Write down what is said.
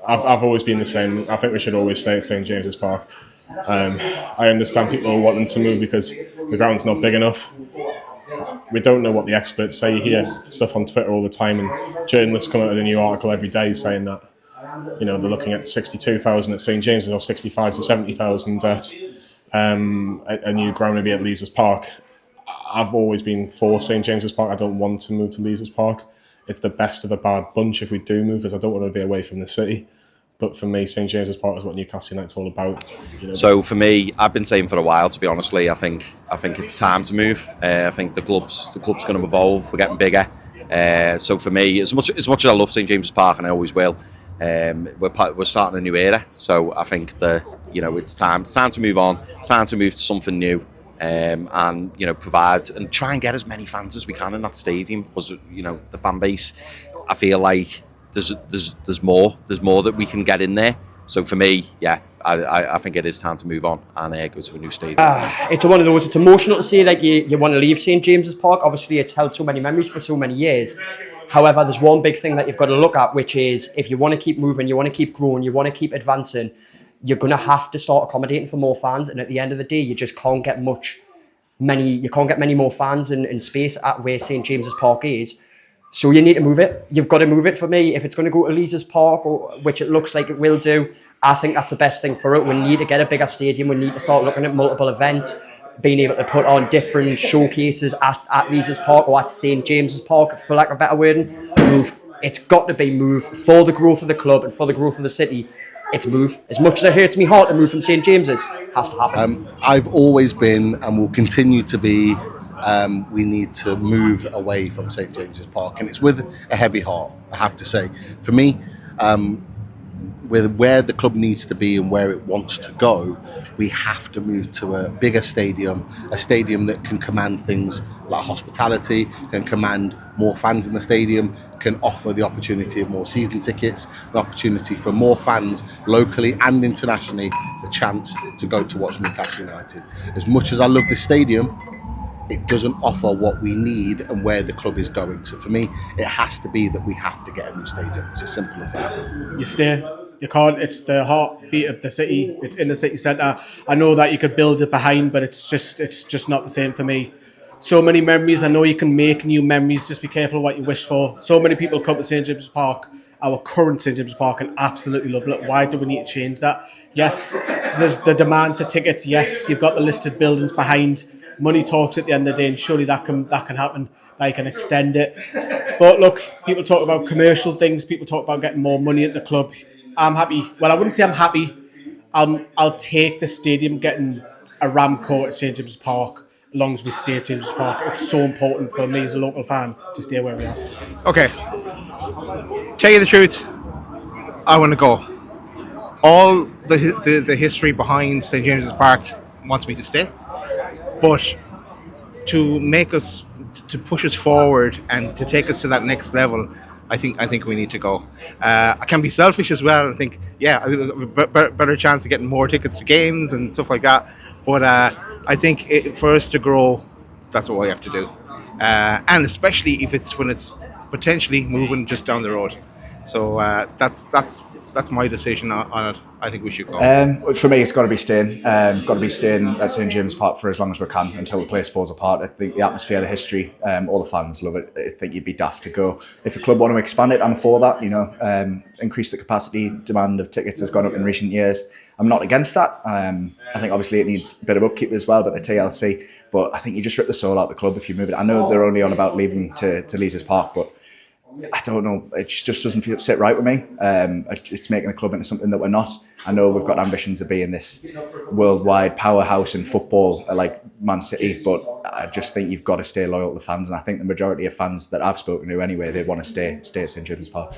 I've always been the same. I think we should always stay at St James's Park. I understand people are wanting to move because the ground's not big enough. We don't know what the experts say. You hear stuff on Twitter all the time, and journalists come out with a new article every day saying that they're looking at 62,000 at St James's or 65 to 70,000 at a new ground maybe at Leazes Park. I've always been for St James's Park. I don't want to move to Leazes Park. It's the best of a bad bunch if we do move, as I don't want to be away from the city. But for me, St James's Park is what Newcastle United's all about. So for me, I've been saying for a while, to be honestly, I think it's time to move. I think the club's going to evolve. We're getting bigger. So for me, as much as I love St James's Park, and I always will, we're starting a new era. So I think it's time to move on. Time to move to something new. And provide and try and get as many fans as we can in that stadium, because the fan base, I feel like there's more that we can get in there. So for me, I think it is time to move on and go to a new stadium. It's one of those. It's emotional to say like you want to leave St James's Park. Obviously, it's held so many memories for so many years. However, there's one big thing that you've got to look at, which is if you want to keep moving, you want to keep growing, you want to keep advancing, you're going to have to start accommodating for more fans. And at the end of the day, you just can't get many more fans in space at where St James's Park is. So you need to move it. You've got to move it for me. If it's going to go to Leazes Park, which it looks like it will do, I think that's the best thing for it. We need to get a bigger stadium. We need to start looking at multiple events, being able to put on different showcases at Leazes Park or at St James's Park, for lack of a better wording. Move. It's got to be move for the growth of the club and for the growth of the city. It's move. As much as it hurts me heart to move from St James's, has to happen. I've always been and will continue to be, we need to move away from St James's Park. And it's with a heavy heart, I have to say. For me, with where the club needs to be and where it wants to go, we have to move to a bigger stadium, a stadium that can command things like hospitality, can command more fans in the stadium, can offer the opportunity of more season tickets, an opportunity for more fans locally and internationally, the chance to go to watch Newcastle United. As much as I love this stadium, it doesn't offer what we need and where the club is going. So for me, it has to be that we have to get a new stadium. It's as simple as that. You stay. You can't. It's the heartbeat of the city. It's in the city centre. I know that you could build it behind, but it's just not the same for me. So many memories. I know you can make new memories. Just be careful what you wish for. So many people come to St James's Park, our current St James's Park, and absolutely love it. Why do we need to change that? Yes, there's the demand for tickets. Yes, you've got the listed buildings behind. Money talks at the end of the day, and surely that can happen. That you can extend it. But look, people talk about commercial things. People talk about getting more money at the club. I'm happy. Well, I wouldn't say I'm happy. I'll take the stadium getting a Ramco at St James's Park as long as we stay at St James's Park. It's so important for me as a local fan to stay where we are. Okay. Tell you the truth, I want to go. All the history behind St James's Park wants me to stay, but to push us forward and to take us to that next level, I think we need to go. I can be selfish as well and think, better chance of getting more tickets to games and stuff like that. But I think for us to grow, that's what we have to do. And especially if it's when it's potentially moving just down the road. So that's my decision on it. I think we should go. For me, it's got to be staying. Got to be staying at St James's Park for as long as we can until the place falls apart. I think the atmosphere, the history, all the fans love it. I think you'd be daft to go. If the club want to expand it, I'm for that. Increase the capacity. Demand of tickets has gone up in recent years. I'm not against that. I think obviously it needs a bit of upkeep as well, but the TLC. But I think you just rip the soul out of the club if you move it. I know they're only on about leaving to Leazes Park, but I don't know. It just doesn't sit right with me. It's making the club into something that we're not. I know we've got ambitions of being this worldwide powerhouse in football, like Man City, but I just think you've got to stay loyal to the fans. And I think the majority of fans that I've spoken to anyway, they want to stay at St James's Park.